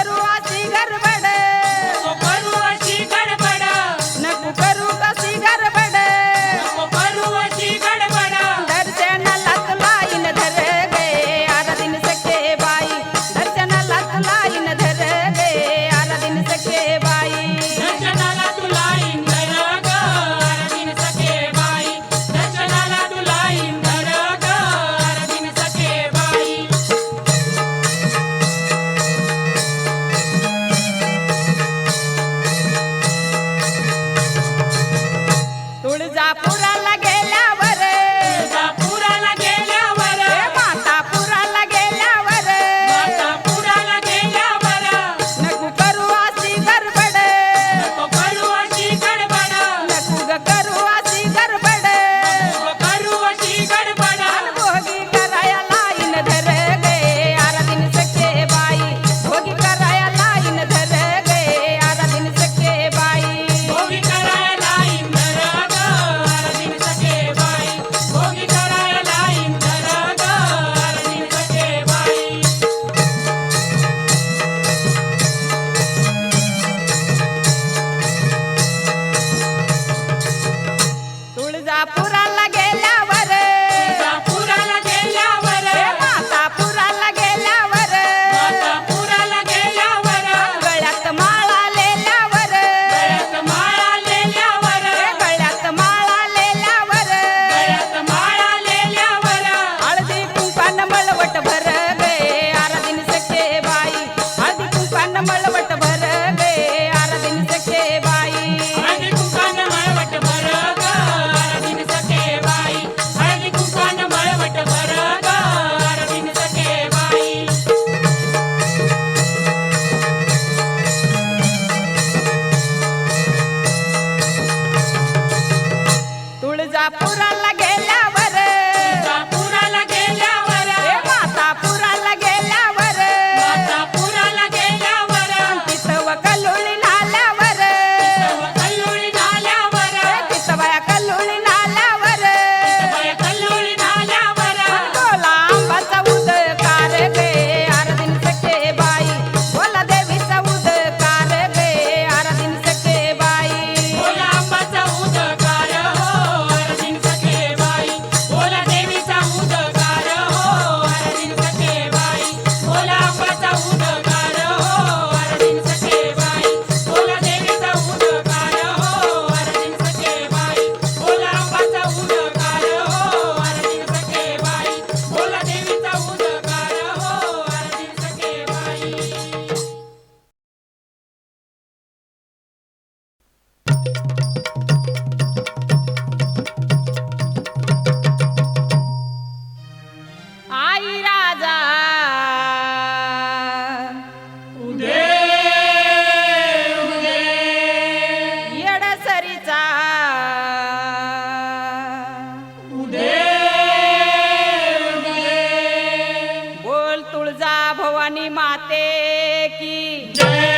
करू अशी गडबड नको करू अशी गडबड नको करू कशी गडबड नको करू अशी गडबड दर्शनाला तुला इन धर गे आराधीन सखे बाई दर्शनाला तुला इन धर गे आराधीन सखे बाई दर्शनाला तुला इंदर ग आरतीन सखे बाई दर्शनाला तुला इंदर ग आरतीन सखे बाई तुळजापुराला गेल्यावर तुळजापुराला गेल्यावर हे मातापुराला गेल्यावर मातापुराला गेल्यावर नको करू अशी गडबड नको करू अशी गडबड नको ग करू अशी गडबड नको करू अशी गडबड भोगी करायला इन धर गे आराधीन सखे बाई भोगी करायला इन धर गे आराधीन सखे बाई भोगी करायला इंदर ग आरतीन सखे बाई भोगी करायला इंदर ग आरतीन सखे बाई तुळजापुराला गेल्यावर तुळजापुराला गेल्यावर हे मातापुराला गेल्यावर मातापुराला गेल्यावर गळ्यात माळा लेल्यावर गळ्यात माळा लेल्यावर हे गळ्यात माळा लेल्यावर गळ्यात माळा लेल्यावर हळदी कुंकान मळवट भर गे आराधीन सखे बाई हळदी कुंकान मळवट भर गे आराधीन सखे बाई हळदी कुंकान मळवट भर ग आरतीन सखे बाई हळदी कुंकान मळवट भर ग आरतीन सखे बाई तुळजापुराला गेल्यावर तुळजापुराला गेल्यावर हे मातापुराला गेल्यावर मातापुराला गेल्यावर तिथव कल्लोळी नाल्यावर कल्लोळी नाल्यावर तिथवया कल्लोळी नाल्यावर बाया कल्लोळी नाल्यावर बोला आंबाचा उदकार गे आराधीन सखे बाई बोला देवीचा उदकार गे आराधीन सखे बाई बोला आंबाचा उदकार हो आरतीन सखे बाई बोला देवीचा उदकार हो आरतीन सखे बाई बोला आंबाचा उदकार हो आरतीन सखे बाई बोला देवीचा उदकार हो आरतीन सखे बाई बोला आंबाचा उदकार हो आरतीन सखे बाई बोला देवीचा उदकार हो आरतीन सखे बाई आई राजा उदे उदे येडसरीचा उदे उदे बोल तुळजा भवानी माते की जय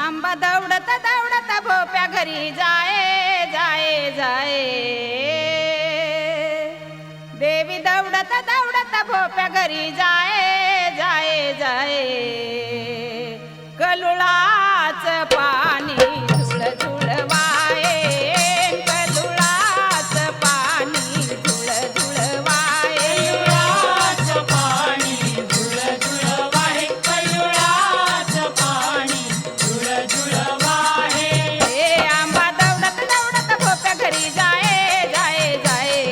आंबा दौडत दौडत भोप्या घरी जाए जाए जाए देवी दौडत दौडत भोप्या घरी जाए जाए जाए कलुळाच पाणी झुळ झुळ वाये कलुळाच पाणी झुळ झुळ वाये कल्लोळाचं पाणी झुळ झुळ वाहे कल्लोळाचं पाणी झुळ झुळ वाहे हे आंबा दौडत दौडत भोप्या घरी जाए जाए जाए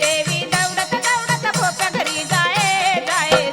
देवी दौडत दौडत भोप्या घरी जाए जाए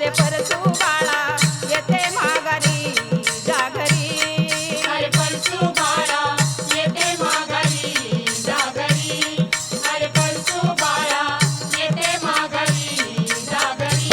अरे परसू बाळा येते माघारी जागरी अरे परसू बाळा येते माघारी जागरी अरे परसू बाळा येते माघारी जागरी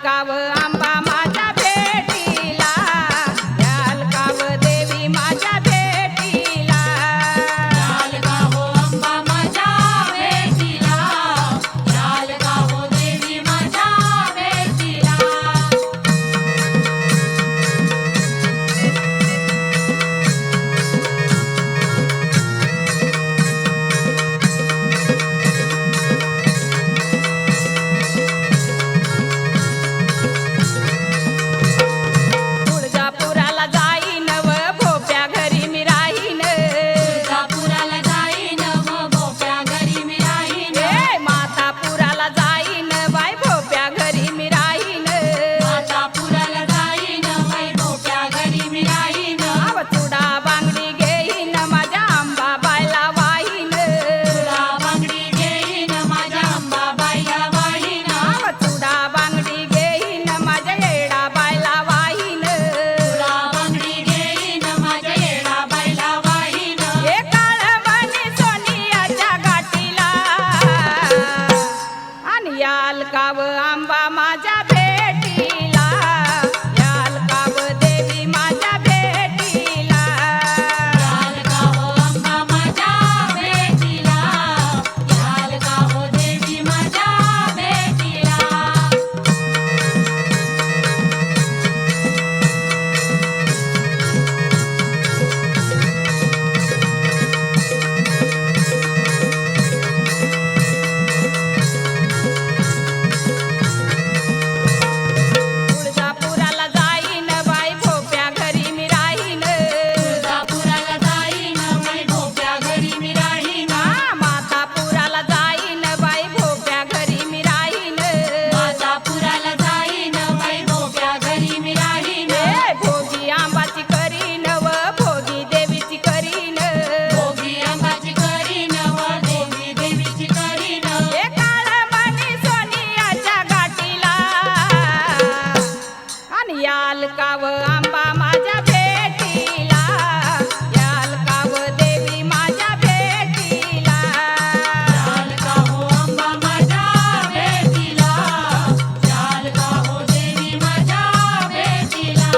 काव आंबा माझ्या भेटीला, याल काव देवी माझ्या भेटीला. याल का हो अंबा माझ्या भेटीला, याल का हो देवी माझ्या भेटीला. तुळजापुराला जाईन व भोप्या घरी मी राहीन. तुळजापुराला जाईन व भोप्या घरी मी राहीन. ए मातापुराला जाईन बाई भोप्या घरी मी राहीन. मातापुराला जाईन बाई भोप्या घरी मी राहीन. आव चुडा बांगडी घेईन माझ्या अंबाबाईला वाहीन. तुला बांगडी घेईन माझ्या अंबाबाईला वाहीन. आव चुडा बांगडी घेईन माझ्या येडाबाईला वाहीन. तुला बांगडी घेईन माझ्या येडाबाईला वाहीन. ए काळवणी सोनियाच्या गाठीला, आणि याल काव आंबा माझ्या भेटीला, याल काव देवी माझ्या भेटीला. याल का हो अंबा माझ्या भेटीला, याल का हो देवी माझ्या भेटीला. तुळजापुराला जाईन बाई भोप्या घरी मी राहीन. तुळजापुराला जाईन बाई भोप्या घरी मी राहीन. मातापुराला जाईन बाई भोप्या घरी मी राहीन. मातापुराला जाईन बाई भोप्या घरी मी राहीन. ए भोगी आंबाची करीन व भोगी देवीची करीन. भोगी अंबाची करीन व देवी देवीची करीन. ए काळमणी सोनियाच्या गाठीला, आणि याल काव आंबा माझ्या भेटीला, याल काव देवी माझ्या भेटीला. याल का हो अंबा माझ्या भेटीला, याल का हो देवी माझ्या भेटीला.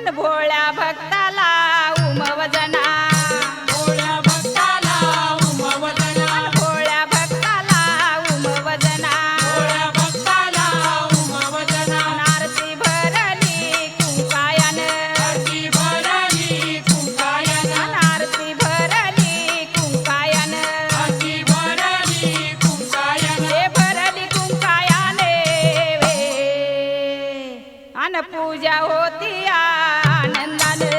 अन भोळ्या भक्ताला उमवजना भोळ्या भक्ताला उमवजना भोळ्या भक्ताला उमवजना भोळ्या भक्ताला उमवजना आरती भरली कुंकायान आरती भरली कुंकायान आरती भरली कुंकायान आरती भरली कुंकायान हे भरली कुंकायाने वे अन पूजा होती आनंदाने